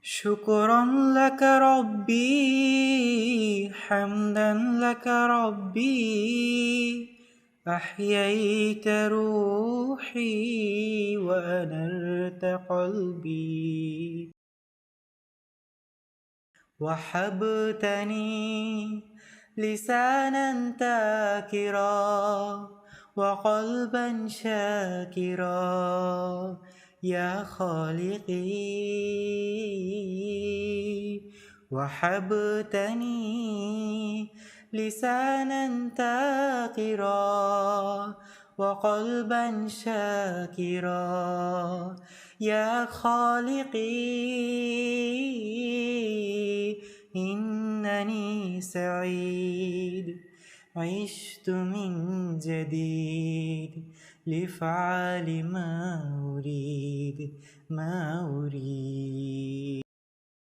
شكرا لك ربي، حمدا لك ربي، أحييت روحي وأنرت قلبي، وهبتني لسانا ذاكرا وقلبا شاكرا يا خالقي، وهبتني لسانا ذاكرا وقلبا شاكرا يا خالقي، إنني سعيد عشت من جديد لفعل ما أريد.